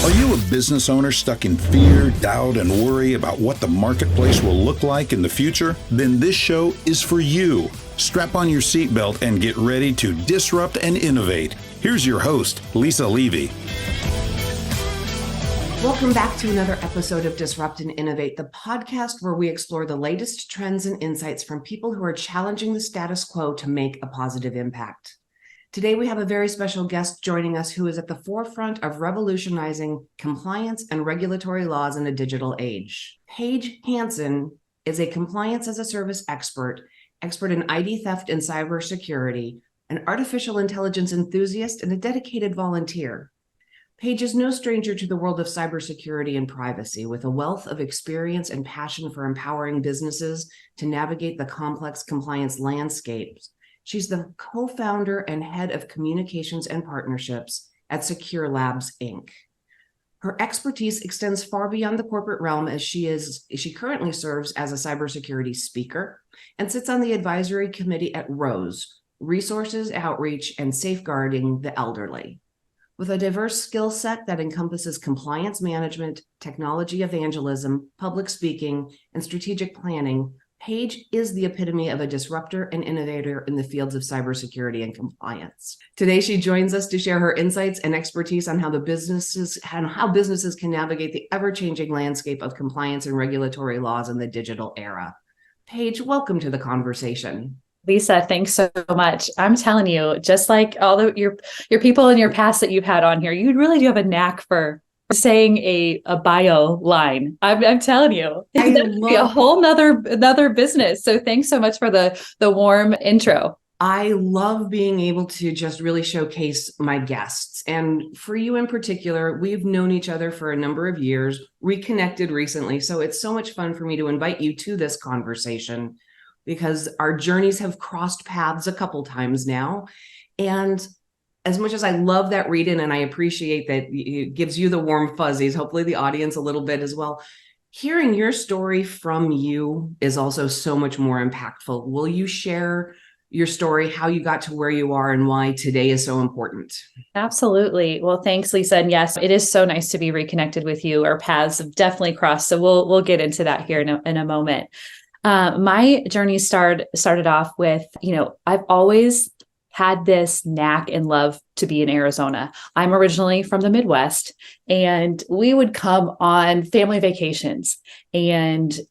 Are you a business owner stuck in fear, doubt, and worry about what the marketplace will look like in the future? Then this show is for you. Strap on your seatbelt and get ready to disrupt and innovate. Here's your host, Lisa Levy. Welcome back to another episode of Disrupt and Innovate, the podcast where we explore the latest trends and insights from people who are challenging the status quo to make a positive impact. Today, we have a very special guest joining us who is at the forefront of revolutionizing compliance and regulatory laws in a digital age. Paige Hansen is a compliance as a service expert in ID theft and cybersecurity, an artificial intelligence enthusiast, and a dedicated volunteer. Paige is no stranger to the world of cybersecurity and privacy, with a wealth of experience and passion for empowering businesses to navigate the complex compliance landscapes. She's the co-founder and head of communications and partnerships at Secure Labs, Inc. Her expertise extends far beyond the corporate realm, as she currently serves as a cybersecurity speaker and sits on the advisory committee at ROSE, Resources, Outreach, and Safeguarding the Elderly. With a diverse skill set that encompasses compliance management, technology evangelism, public speaking, and strategic planning, Paige is the epitome of a disruptor and innovator in the fields of cybersecurity and compliance. Today, she joins us to share her insights and expertise on how businesses can navigate the ever-changing landscape of compliance and regulatory laws in the digital era. Paige, welcome to the conversation. Lisa, thanks so much. I'm telling you, just like all your people in your past that you've had on here, you really do have a knack for saying a bio line. I'm telling you, that'd be a whole nother business. So thanks so much for the warm intro. I love being able to just really showcase my guests. And for you in particular, we've known each other for a number of years, reconnected recently. So it's so much fun for me to invite you to this conversation, because our journeys have crossed paths a couple times now. And as much as I love that read-in, and I appreciate that it gives you the warm fuzzies, hopefully the audience a little bit as well, hearing your story from you is also so much more impactful. Will you share your story, how you got to where you are, and why today is so important? Absolutely. Well, thanks, Lisa. And yes, it is so nice to be reconnected with you. Our paths have definitely crossed. So we'll get into that here in a moment. My journey started off with, I've always had this knack and love to be in Arizona. I'm originally from the Midwest, and we would come on family vacations into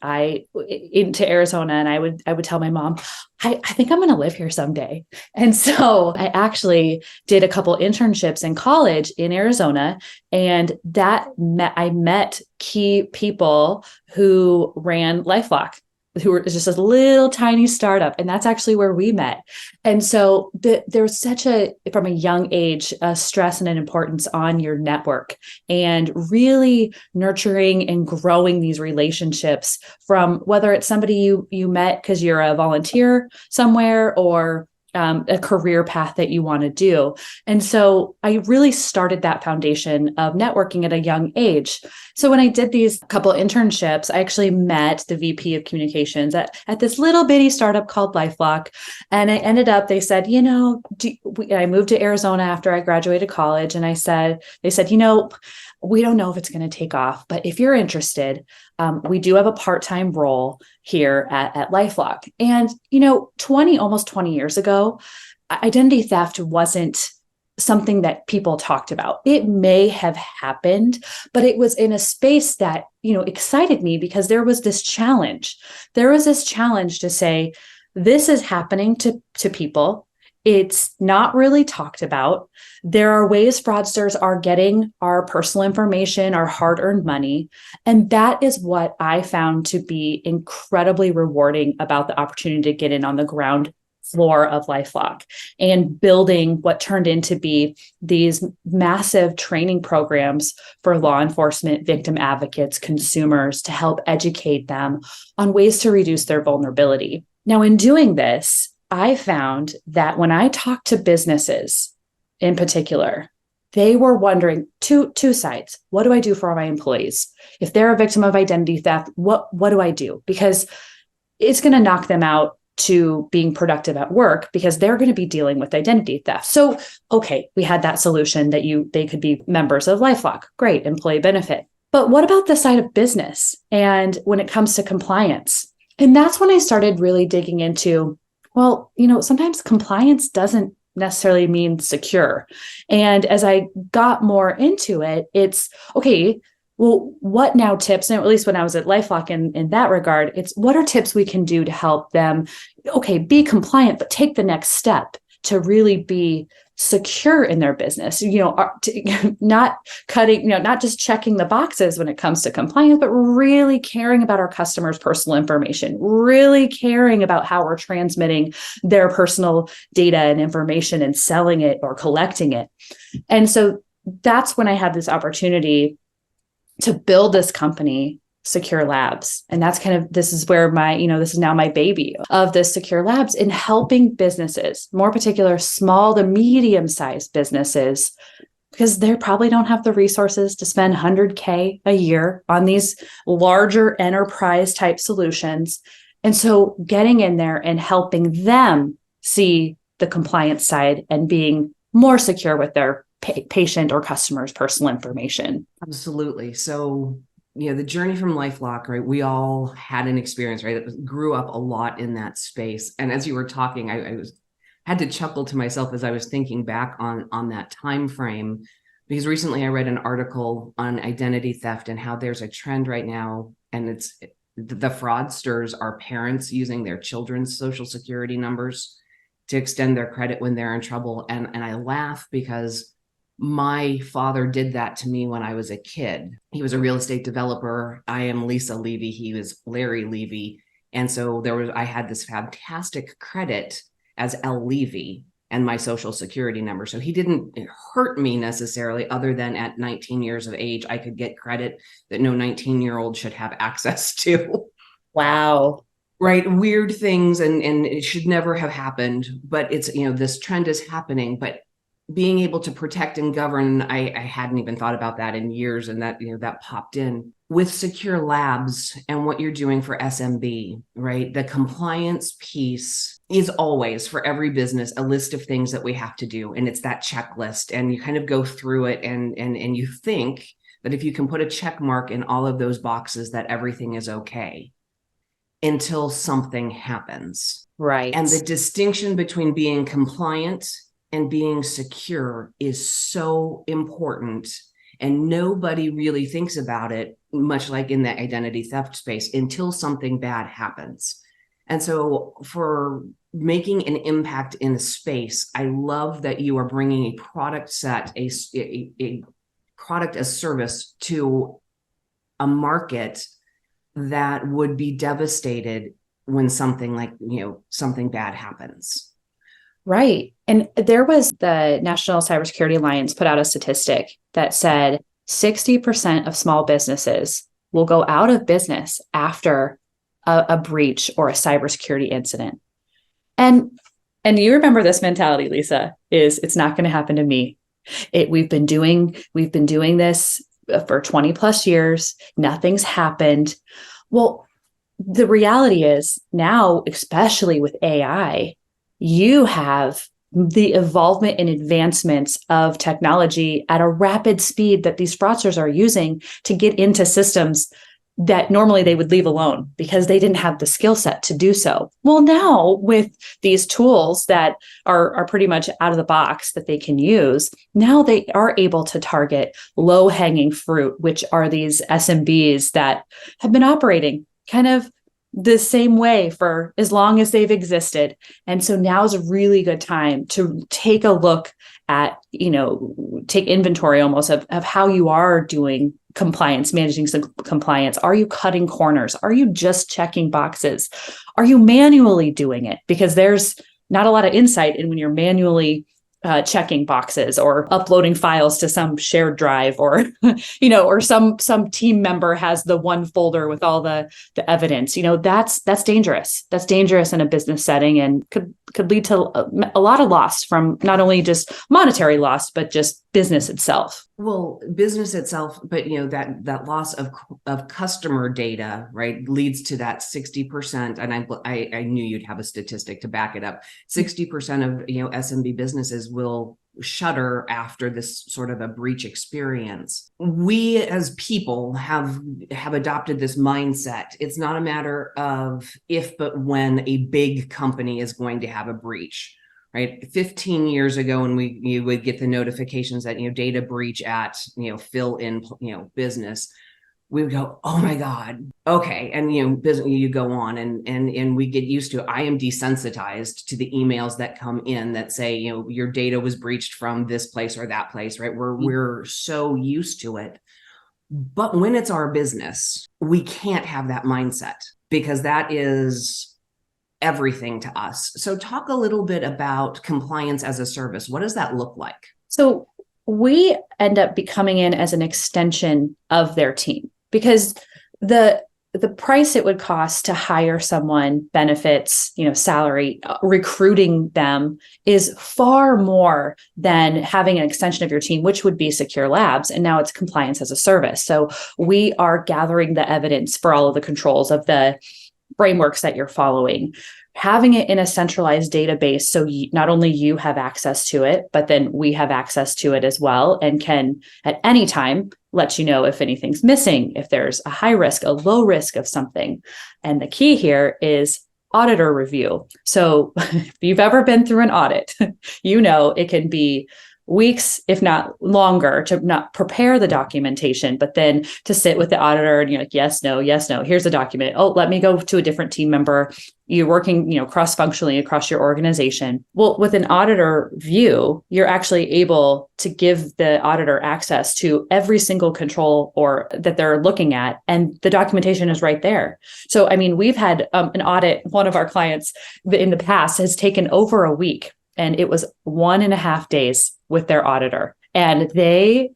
Arizona, and I would tell my mom, I think I'm going to live here someday. And so I actually did a couple internships in college in Arizona, and I met key people who ran LifeLock, who were just a little tiny startup. And that's actually where we met. And so there was from a young age, a stress and an importance on your network, and really nurturing and growing these relationships, from whether it's somebody you met because you're a volunteer somewhere, or a career path that you want to do. And so I really started that foundation of networking at a young age. So when I did these couple internships, I actually met the VP of communications at this little bitty startup called LifeLock. And they said, I moved to Arizona after I graduated college. And they said, we don't know if it's going to take off, but if you're interested, we do have a part-time role here at LifeLock. And, almost 20 years ago, identity theft wasn't something that people talked about. It may have happened, but it was in a space that, excited me, because there was this challenge. There was this challenge to say, this is happening to people. It's not really talked about. There are ways fraudsters are getting our personal information, our hard-earned money. And that is what I found to be incredibly rewarding about the opportunity to get in on the ground floor of LifeLock and building what turned into be these massive training programs for law enforcement, victim advocates, consumers, to help educate them on ways to reduce their vulnerability. Now, in doing this, I found that when I talked to businesses in particular, they were wondering two sides. What do I do for my employees? If they're a victim of identity theft, what do I do? Because it's going to knock them out to being productive at work because they're going to be dealing with identity theft. So, okay, we had that solution that they could be members of LifeLock. Great, employee benefit. But what about the side of business and when it comes to compliance? And that's when I started really digging into, well, sometimes compliance doesn't necessarily mean secure. And as I got more into it, it's okay, well, what now tips? And at least when I was at LifeLock in that regard, it's what are tips we can do to help them, okay, be compliant, but take the next step to really be secure in their business, not cutting, not just checking the boxes when it comes to compliance, but really caring about our customers' personal information, really caring about how we're transmitting their personal data and information and selling it or collecting it. And so that's when I had this opportunity to build this company, Secure Labs. And that's this is where this is now my baby of this Secure Labs in helping businesses, more particular, small to medium-sized businesses, because they probably don't have the resources to spend $100K a year on these larger enterprise type solutions. And so getting in there and helping them see the compliance side and being more secure with their patient or customer's personal information. Absolutely. So, the journey from LifeLock, right? We all had an experience, right? That grew up a lot in that space. And as you were talking, I had to chuckle to myself as I was thinking back on that time frame, because recently I read an article on identity theft and how there's a trend right now, and it's the fraudsters are parents using their children's social security numbers to extend their credit when they're in trouble. And I laugh because my father did that to me when I was a kid. He was a real estate developer. I am Lisa Levy. He was Larry Levy. And so I had this fantastic credit as L Levy and my social security number. So he didn't hurt me necessarily, other than at 19 years of age, I could get credit that no 19-year-old should have access to. Wow. Right. Weird things. And it should never have happened, but it's, this trend is happening, but being able to protect and govern, I hadn't even thought about that in years. And that, that popped in with Secure Labs and what you're doing for SMB, right? The compliance piece is always, for every business, a list of things that we have to do. And it's that checklist, and you kind of go through it and you think that if you can put a check mark in all of those boxes, that everything is okay until something happens. Right. And the distinction between being compliant and being secure is so important. And nobody really thinks about it, much like in the identity theft space, until something bad happens. And so for making an impact in a space, I love that you are bringing a product set, a product as service to a market that would be devastated when something like, something bad happens. Right. And there was the National Cybersecurity Alliance put out a statistic that said 60% of small businesses will go out of business after a breach or a cybersecurity incident. And you remember this mentality, Lisa, is it's not going to happen to me. We've been doing this for 20 plus years. Nothing's happened. Well, the reality is now, especially with AI, you have the evolvement and advancements of technology at a rapid speed that these fraudsters are using to get into systems that normally they would leave alone because they didn't have the skill set to do so. Well, now with these tools that are pretty much out of the box that they can use, now they are able to target low-hanging fruit, which are these SMBs that have been operating kind of the same way for as long as they've existed. And so now is a really good time to take a look at, take inventory almost of how you are doing compliance, managing some compliance. Are you cutting corners? Are you just checking boxes? Are you manually doing it? Because there's not a lot of insight in when you're manually checking boxes or uploading files to some shared drive, or or some team member has the one folder with all the evidence. That's dangerous. That's dangerous in a business setting and could could lead to a lot of loss from not only just monetary loss, but just business itself. Well, business itself, but that loss of customer data, right, leads to that 60%. And I knew you'd have a statistic to back it up. 60% of SMB businesses will shutter after this sort of a breach experience. We as people have adopted this mindset. It's not a matter of if, but when a big company is going to have a breach. Right. 15 years ago, when you would get the notifications that, data breach at, fill in, business, we would go, oh my God. Okay. And, business, you go on and we get used to, I am desensitized to the emails that come in that say, your data was breached from this place or that place, right? We're so used to it. But when it's our business, we can't have that mindset because that is everything to us. So talk a little bit about compliance as a service. What does that look like? So we end up coming in as an extension of their team because the price it would cost to hire someone, benefits, salary, recruiting them is far more than having an extension of your team, which would be Secure Labs. And now it's compliance as a service. So we are gathering the evidence for all of the controls of the frameworks that you're following, having it in a centralized database. So not only you have access to it, but then we have access to it as well and can at any time let you know if anything's missing, if there's a high risk, a low risk of something. And the key here is auditor review. So if you've ever been through an audit, it can be weeks, if not longer, to not prepare the documentation, but then to sit with the auditor and you're like, yes, no, here's a document. Oh, let me go to a different team member. You're working, cross-functionally across your organization. Well, with an auditor view, you're actually able to give the auditor access to every single control or that they're looking at, and the documentation is right there. So, we've had an audit. One of our clients in the past has taken over a week, and it was 1.5 days with their auditor. And they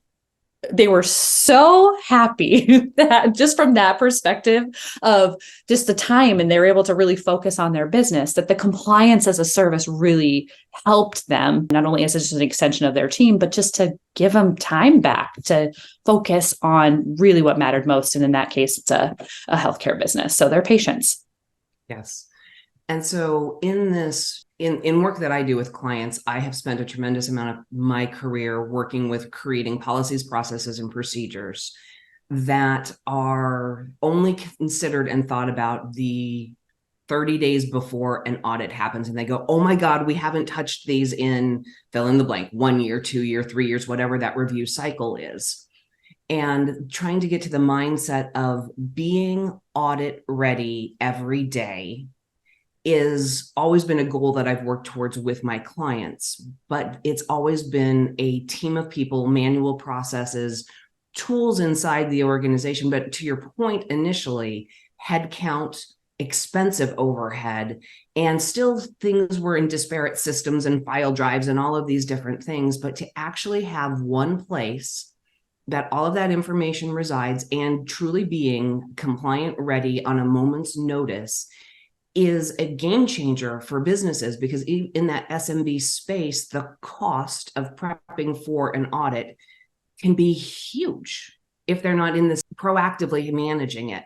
were so happy that just from that perspective of just the time, and they were able to really focus on their business, that the compliance as a service really helped them, not only as just an extension of their team, but just to give them time back to focus on really what mattered most. And in that case, it's a healthcare business. So their patients. Yes. And so in work that I do with clients, I have spent a tremendous amount of my career working with creating policies, processes, and procedures that are only considered and thought about the 30 days before an audit happens. And they go, oh my God, we haven't touched these in fill in the blank, 1 year, 2 year, 3 years, whatever that review cycle is. And trying to get to the mindset of being audit ready every day is always been a goal that I've worked towards with my clients, but it's always been a team of people, manual processes, tools inside the organization. But to your point initially, headcount, expensive overhead, and still things were in disparate systems and file drives and all of these different things. But to actually have one place that all of that information resides and truly being compliant ready on a moment's notice is a game changer for businesses, because in that SMB space, the cost of prepping for an audit can be huge if they're not in this proactively managing it.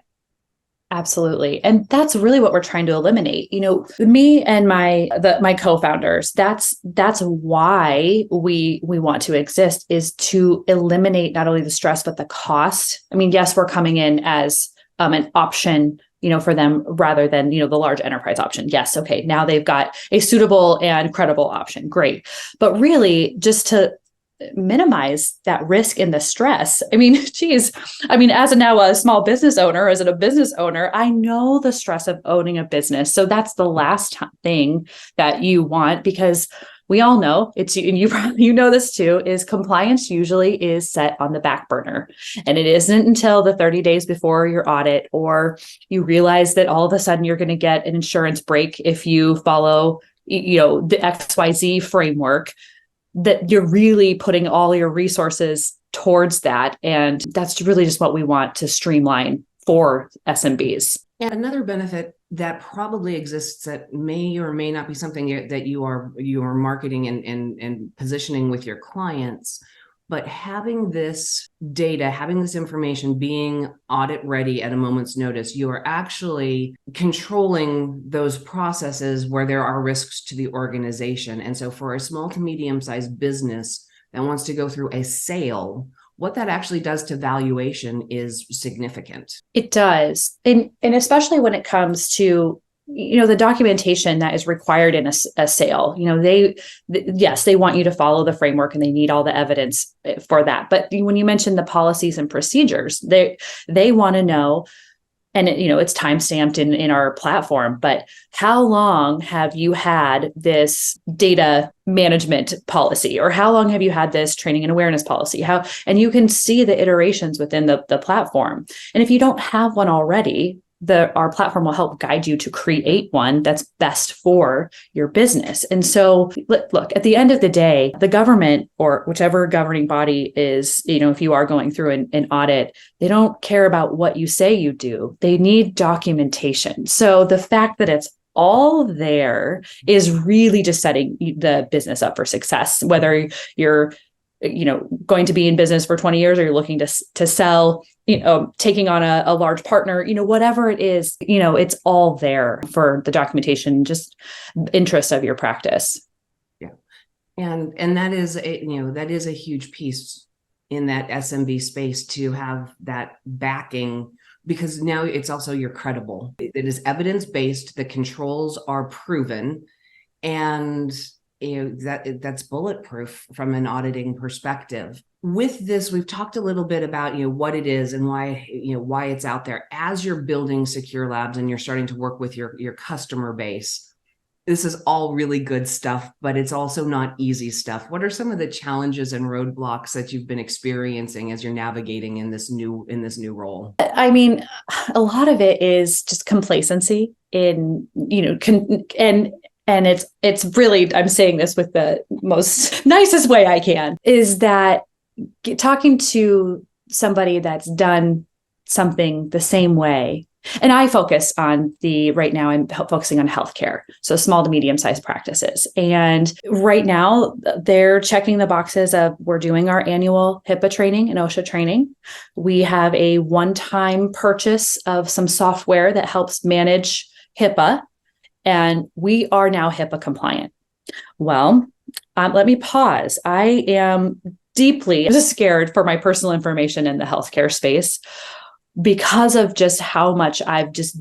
Absolutely. And that's really what we're trying to eliminate. Me and my co-founders, that's why we want to exist, is to eliminate not only the stress, but the cost. Yes, we're coming in as an option for them rather than, the large enterprise option. Yes. Okay. Now they've got a suitable and credible option. Great. But really just to minimize that risk and the stress. As now a small business owner, as a business owner, I know the stress of owning a business. So that's the last thing that you want, because we all know and you probably know this too, is compliance usually is set on the back burner. And it isn't until the 30 days before your audit, or you realize that all of a sudden you're going to get an insurance break if you follow, the XYZ framework, that you're really putting all your resources towards that. And that's really just what we want to streamline for SMBs. And another benefit that probably exists that may or may not be something that you are marketing and positioning with your clients. But having this data, having this information, being audit ready at a moment's notice, you are actually controlling those processes where there are risks to the organization. And so for a small to medium-sized business that wants to go through a sale, what that actually does to valuation is significant. It does. And especially when it comes to, the documentation that is required in a sale, yes, they want you to follow the framework and they need all the evidence for that. But when you mention the policies and procedures, they want to know, and it's timestamped in our platform, but how long have you had this data management policy, or how long have you had this training and awareness policy? And you can see the iterations within the platform. And if you don't have one already, our platform will help guide you to create one that's best for your business. And so look, at the end of the day, the government or whichever governing body is, if you are going through an audit, they don't care about what you say you do. They need documentation. So the fact that it's all there is really just setting the business up for success, whether you're going to be in business for 20 years or you're looking to sell, taking on a large partner, whatever it is, it's all there for the documentation, just interest of your practice. Yeah. And that is a huge piece in that SMB space, to have that backing, because now it's also you're credible. It is evidence-based. The controls are proven, and that's bulletproof from an auditing perspective. With this, we've talked a little bit about what it is and why it's out there. As you're building secure labs and you're starting to work with your customer base, this is all really good stuff, but it's also not easy stuff. What are some of the challenges and roadblocks that you've been experiencing as you're navigating in this new role? I mean, a lot of it is just complacency and it's really, I'm saying this with the most nicest way I can, is that talking to somebody that's done something the same way. And I focus on right now I'm focusing on healthcare. So small to medium-sized practices. And right now they're checking the boxes of, we're doing our annual HIPAA training and OSHA training. We have a one-time purchase of some software that helps manage HIPAA. And we are now HIPAA compliant. Well, let me pause. I am deeply scared for my personal information in the healthcare space because of just how much I've just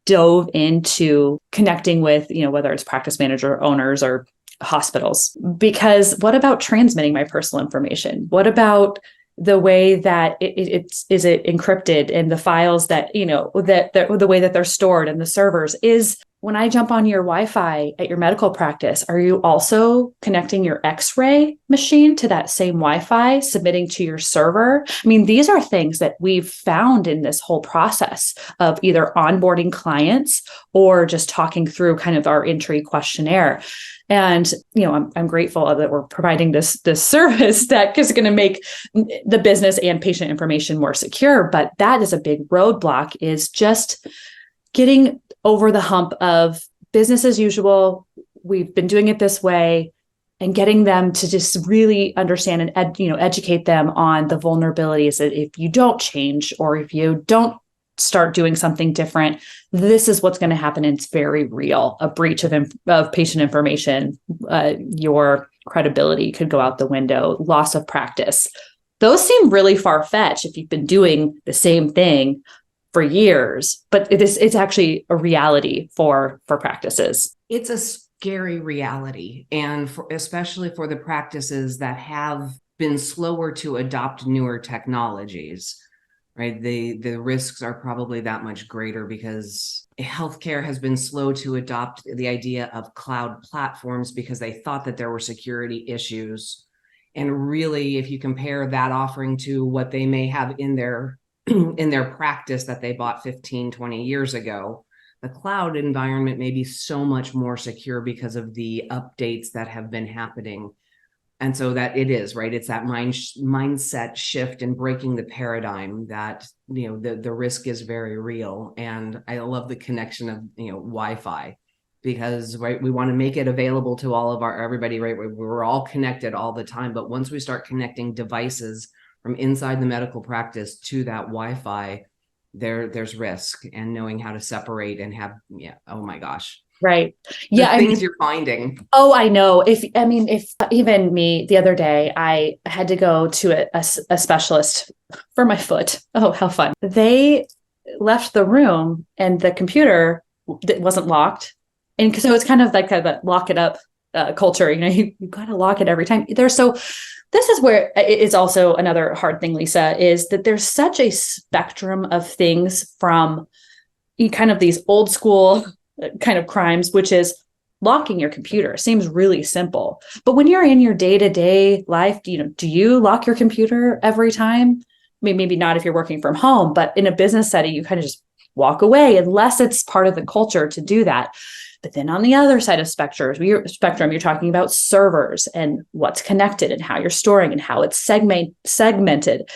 dove into connecting with, whether it's practice manager owners or hospitals. Because what about transmitting my personal information? What about the way that is it encrypted, and the files that, the way that they're stored and the servers is, when I jump on your Wi-Fi at your medical practice, are you also connecting your X-ray machine to that same Wi-Fi, submitting to your server? I mean, these are things that we've found in this whole process of either onboarding clients or just talking through kind of our entry questionnaire. And, I'm grateful that we're providing this service that is going to make the business and patient information more secure. But that is a big roadblock, is just getting over the hump of business as usual. We've been doing it this way, and getting them to just really understand and educate them on the vulnerabilities that if you don't change, or if you don't start doing something different, this is what's going to happen. And it's very real. A breach of patient information, your credibility could go out the window, loss of practice. Those seem really far-fetched if you've been doing the same thing for years, but it's actually a reality for practices. It's a scary reality. And especially for the practices that have been slower to adopt newer technologies, right? The risks are probably that much greater, because healthcare has been slow to adopt the idea of cloud platforms because they thought that there were security issues. And really, if you compare that offering to what they may have in their practice that they bought 15, 20 years ago, the cloud environment may be so much more secure because of the updates that have been happening. And so that it is, right? It's that mindset shift and breaking the paradigm that, the risk is very real. And I love the connection of, Wi-Fi, because, right, we want to make it available to all of everybody, right? We're all connected all the time. But once we start connecting devices from inside the medical practice to that Wi-Fi, there's risk, and knowing how to separate and have, oh my gosh. Right. Yeah. Things you're finding. Oh, I know. If even me the other day, I had to go to a specialist for my foot. Oh, how fun. They left the room and the computer wasn't locked. And so it's kind of like a lock it up culture. You got to lock it every time. This is where it's also another hard thing, Lisa, is that there's such a spectrum of things, from kind of these old school kind of crimes, which is locking your computer. Seems really simple. But when you're in your day-to-day life, do you lock your computer every time? I mean, maybe not if you're working from home, but in a business setting, you kind of just walk away unless it's part of the culture to do that. But then on the other side of spectrum, you're talking about servers and what's connected and how you're storing and how it's segmented.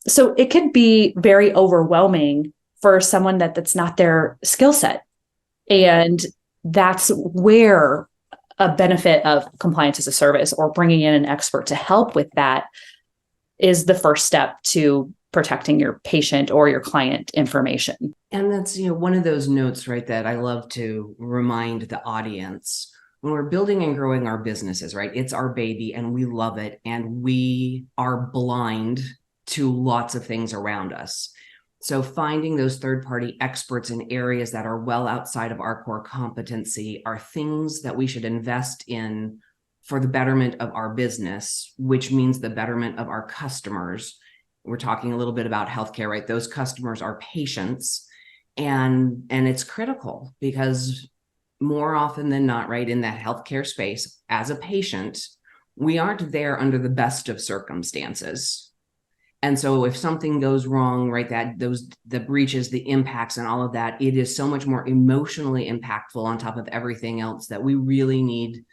So it could be very overwhelming for someone that's not their skill set. And that's where a benefit of compliance as a service, or bringing in an expert to help with that, is the first step to protecting your patient or your client information. And that's, one of those notes, right, that I love to remind the audience when we're building and growing our businesses, right? It's our baby and we love it, and we are blind to lots of things around us. So finding those third-party experts in areas that are well outside of our core competency are things that we should invest in for the betterment of our business, which means the betterment of our customers. We're talking a little bit about healthcare, right? Those customers are patients, and it's critical, because more often than not, right, in that healthcare space, as a patient, we aren't there under the best of circumstances. And so if something goes wrong, right, the breaches, the impacts and all of that, it is so much more emotionally impactful on top of everything else, that we really need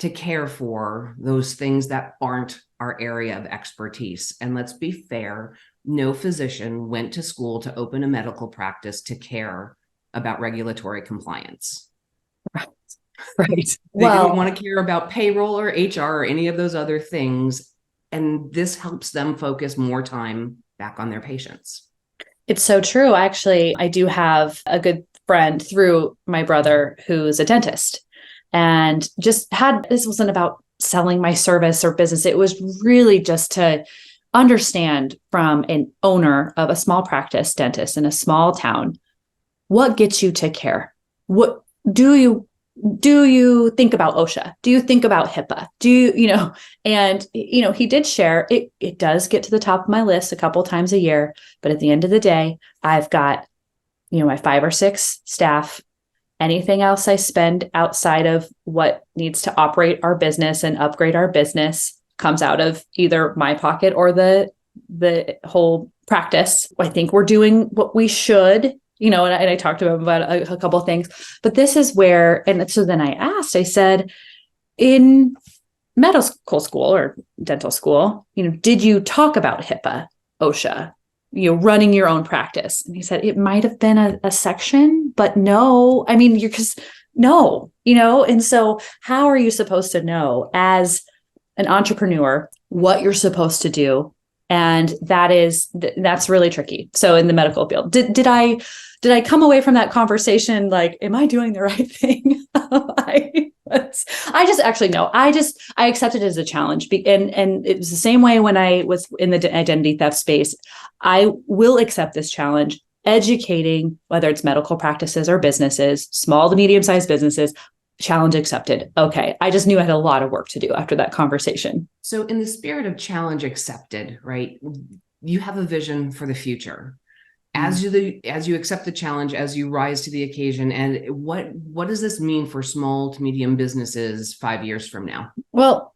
to care for those things that aren't our area of expertise. And let's be fair, no physician went to school to open a medical practice to care about regulatory compliance. Right. They didn't want to care about payroll or HR or any of those other things. And this helps them focus more time back on their patients. It's so true. Actually, I do have a good friend through my brother who's a dentist, and this wasn't about selling my service or business. It was really just to understand from an owner of a small practice dentist in a small town, what gets you to care? What do you think about OSHA? Do you think about HIPAA? And he did share it does get to the top of my list a couple times a year, but at the end of the day, I've got, my 5 or 6 staff. Anything else I spend outside of what needs to operate our business and upgrade our business comes out of either my pocket or the whole practice. I think we're doing what we should, and I talked to him about a couple of things, but this is where, and so then I said, in medical school or dental school, did you talk about HIPAA, OSHA, running your own practice? And he said, it might've been a section, but no, no, and so how are you supposed to know as an entrepreneur what you're supposed to do? And that's really tricky. So in the medical field, did I come away from that conversation like, am I doing the right thing? I just actually no. I accepted it as a challenge, and it was the same way when I was in the identity theft space. I will accept this challenge, educating, whether it's medical practices or businesses, small to medium-sized businesses. Challenge accepted. Okay. I just knew I had a lot of work to do after that conversation. So in the spirit of challenge accepted, right, you have a vision for the future. As you accept the challenge, as you rise to the occasion, and what does this mean for small to medium businesses 5 years from now? Well,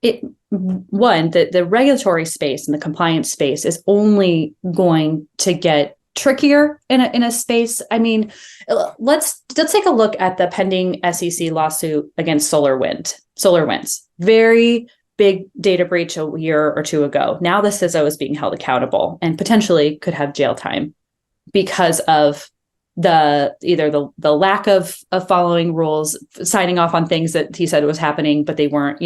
the regulatory space and the compliance space is only going to get trickier in a space. I mean, let's take a look at the pending SEC lawsuit against SolarWinds. Very big data breach a year or two ago. Now the CISO is being held accountable and potentially could have jail time because of either the lack of following rules, signing off on things that he said was happening, but they weren't,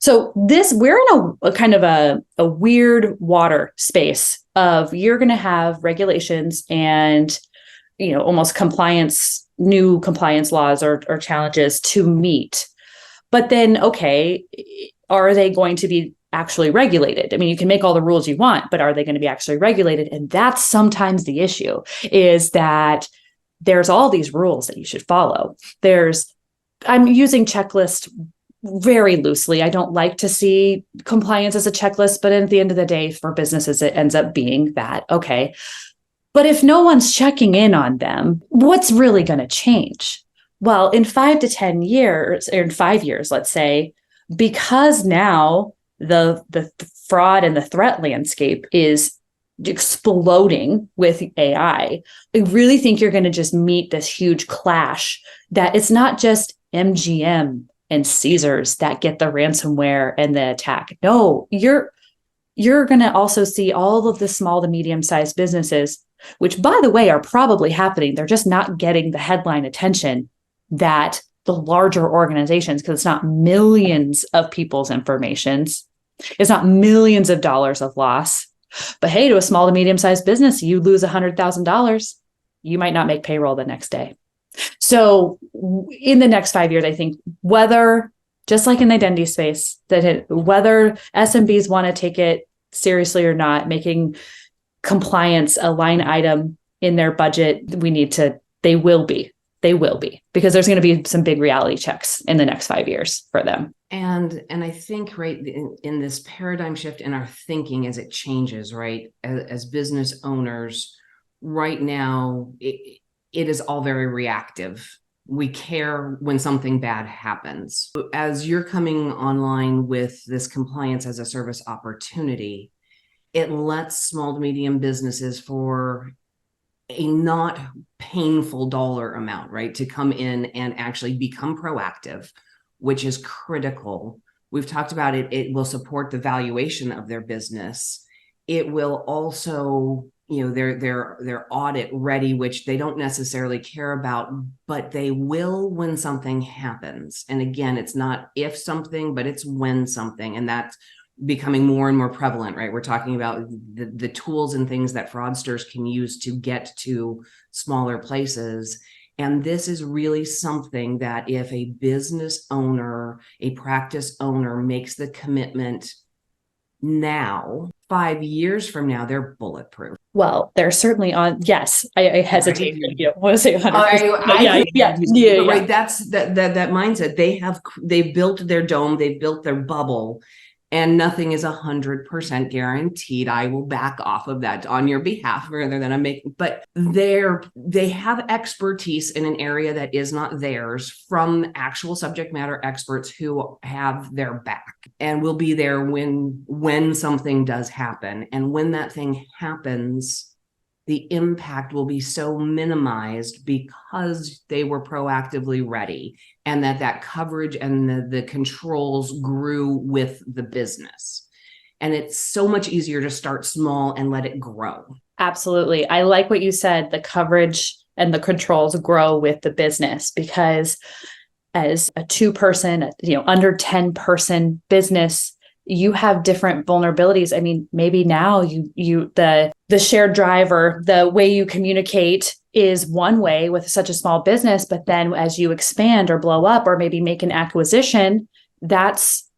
So we're in a kind of a weird water space of you're going to have regulations and, almost new compliance laws or challenges to meet. But then, okay, are they going to be actually regulated? I mean, you can make all the rules you want, but are they going to be actually regulated? And that's sometimes the issue, is that there's all these rules that you should follow. I'm using checklist very loosely. I don't like to see compliance as a checklist, but at the end of the day, for businesses, it ends up being that, okay. But if no one's checking in on them, what's really going to change? Well, in 5 to 10 years, or in 5 years, let's say, because now the fraud and the threat landscape is exploding with AI, I really think you're going to just meet this huge clash that it's not just MGM and Caesars that get the ransomware and the attack. No, you're going to also see all of the small to medium-sized businesses, which, by the way, are probably happening. They're just not getting the headline attention that the larger organizations, because it's not millions of people's informations. It's not millions of dollars of loss. But hey, to a small to medium-sized business, you lose $100,000, you might not make payroll the next day. So in the next 5 years, I think whether, just like in the identity space, whether SMBs want to take it seriously or not, making compliance a line item in their budget, they will be, because there's going to be some big reality checks in the next 5 years for them. And I think, right, in this paradigm shift in our thinking as it changes, right, as business owners, right now, it is all very reactive. We care when something bad happens. As you're coming online with this compliance as a service opportunity, it lets small to medium businesses, for a not painful dollar amount, right, to come in and actually become proactive, which is critical. We've talked about it. It will support the valuation of their business. It will also, their audit ready, which they don't necessarily care about, but they will when something happens. And again, it's not if something, but it's when something. And that's becoming more and more prevalent, right? We're talking about the tools and things that fraudsters can use to get to smaller places. And this is really something that if a business owner, a practice owner makes the commitment now, 5 years from now, they're bulletproof. Well, they're certainly on. Yes, I hesitate. Want to say 100%. Yeah. Right. That's that mindset. They've built their dome. They've built their bubble. And nothing is 100% guaranteed. I will back off of that on your behalf rather than I'm making, but they have expertise in an area that is not theirs from actual subject matter experts who have their back and will be there when something does happen. And when that thing happens, the impact will be so minimized because they were proactively ready, and that coverage and the controls grew with the business. And it's so much easier to start small and let it grow. Absolutely. I like what you said, the coverage and the controls grow with the business, because as a 2-person, under 10-person business, you have different vulnerabilities. I mean, maybe now the shared drive or the way you communicate is one way with such a small business, but then as you expand or blow up or maybe make an acquisition, that's,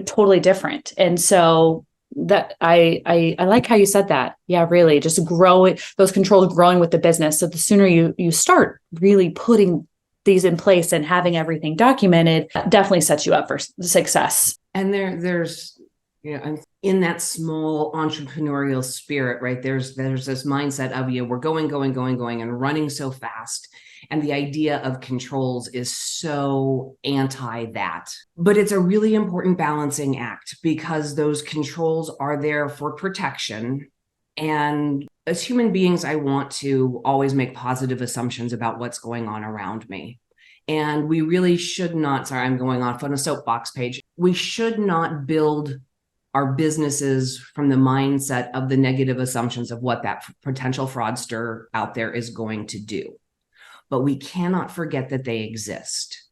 totally different. And so that I like how you said that. Yeah, really just grow it, those controls growing with the business. So the sooner you start really putting these in place and having everything documented, definitely sets you up for success. And there's, in that small entrepreneurial spirit, right? There's this mindset of, we're going and running so fast. And the idea of controls is so anti that. But it's a really important balancing act, because those controls are there for protection. And as human beings, I want to always make positive assumptions about what's going on around me. And we really should not, sorry, I'm going off on a soapbox page. We should not build our businesses from the mindset of the negative assumptions of what that potential fraudster out there is going to do. But we cannot forget that they exist.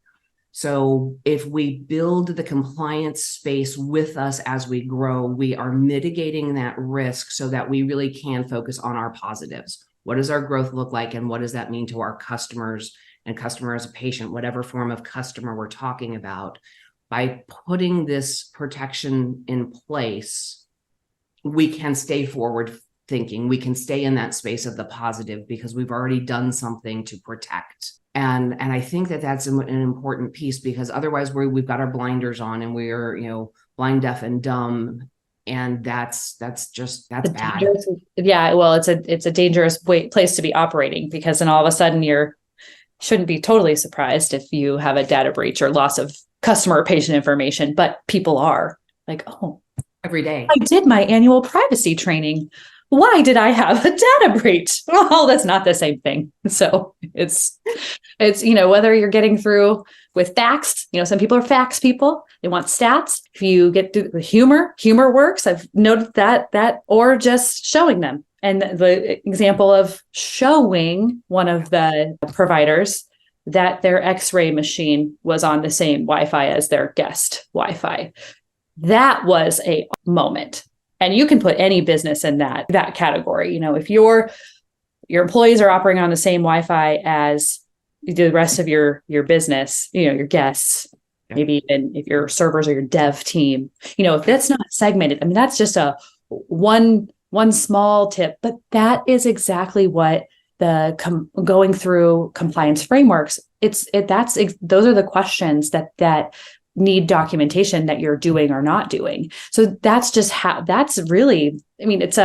So if we build the compliance space with us as we grow, we are mitigating that risk so that we really can focus on our positives. What does our growth look like? And what does that mean to our customers and customer as a patient, whatever form of customer we're talking about? By putting this protection in place, we can stay forward thinking. We can stay in that space of the positive because we've already done something to protect. And I think that that's an important piece, because otherwise we've got our blinders on and we're, blind, deaf, and dumb. And that's bad. Yeah. Well, it's a dangerous place to be operating, because then all of a sudden shouldn't be totally surprised if you have a data breach or loss of customer or patient information, but people are like, oh, every day. I did my annual privacy training. Why did I have a data breach? Well, that's not the same thing. So it's, whether you're getting through with facts, some people are facts people. They want stats. If you get through the humor works. I've noted that, or just showing them. And the example of showing one of the providers that their X-ray machine was on the same Wi-Fi as their guest Wi-Fi. That was a moment. And you can put any business in that category. If your employees are operating on the same Wi-Fi as the rest of your business, your guests, maybe even if your servers or your dev team, if that's not segmented, I mean, that's just a one small tip, but that is exactly what going through compliance frameworks. Those are the questions that need documentation that you're doing or not doing. So that's really, it's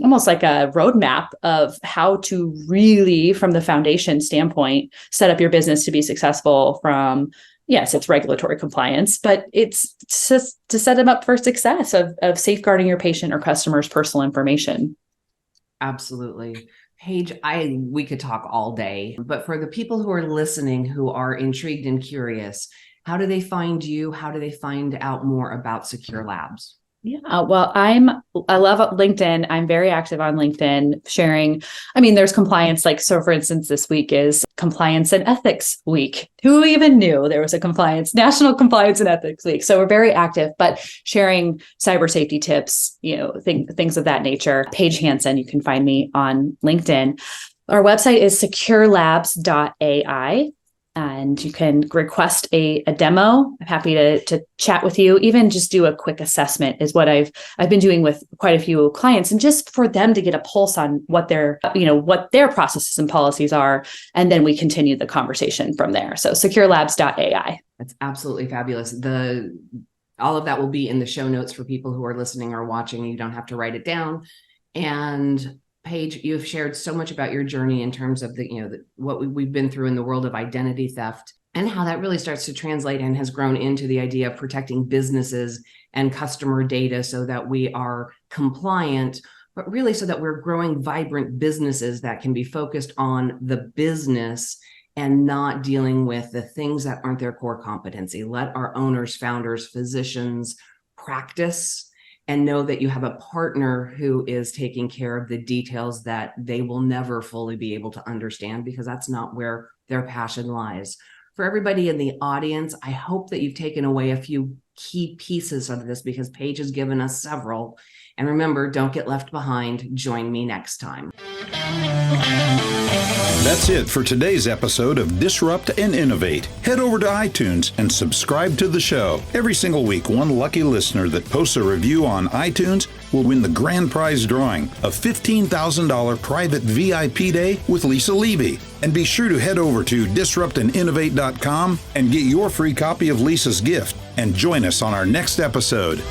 almost like a roadmap of how to really, from the foundation standpoint, set up your business to be successful from, yes, it's regulatory compliance, but it's just to set them up for success of safeguarding your patient or customer's personal information. Absolutely. Paige, we could talk all day, but for the people who are listening, who are intrigued and curious, how do they find you? How do they find out more about Secure Labs? Yeah, well, I love LinkedIn. I'm very active on LinkedIn sharing. There's compliance, so for instance, this week is Compliance and Ethics Week. Who even knew there was a National Compliance and Ethics Week? So we're very active, but sharing cyber safety tips, things of that nature. Paige Hansen, you can find me on LinkedIn. Our website is securelabs.ai. And you can request a demo. I'm happy to chat with you. Even just do a quick assessment is what I've been doing with quite a few clients, and just for them to get a pulse on what their processes and policies are, and then we continue the conversation from there. So securelabs.ai. That's absolutely fabulous. All of that will be in the show notes for people who are listening or watching. You don't have to write it down. And Paige, you've shared so much about your journey in terms of what we've been through in the world of identity theft, and how that really starts to translate and has grown into the idea of protecting businesses and customer data so that we are compliant, but really so that we're growing vibrant businesses that can be focused on the business and not dealing with the things that aren't their core competency. Let our owners, founders, physicians practice and know that you have a partner who is taking care of the details that they will never fully be able to understand, because that's not where their passion lies. For everybody in the audience, I hope that you've taken away a few key pieces of this, because Paige has given us several. And remember, don't get left behind. Join me next time. That's it for today's episode of Disrupt and Innovate. Head over to iTunes and subscribe to the show. Every single week, one lucky listener that posts a review on iTunes will win the grand prize drawing, a $15,000 private VIP day with Lisa Levy. And be sure to head over to disruptandinnovate.com and get your free copy of Lisa's gift. And join us on our next episode.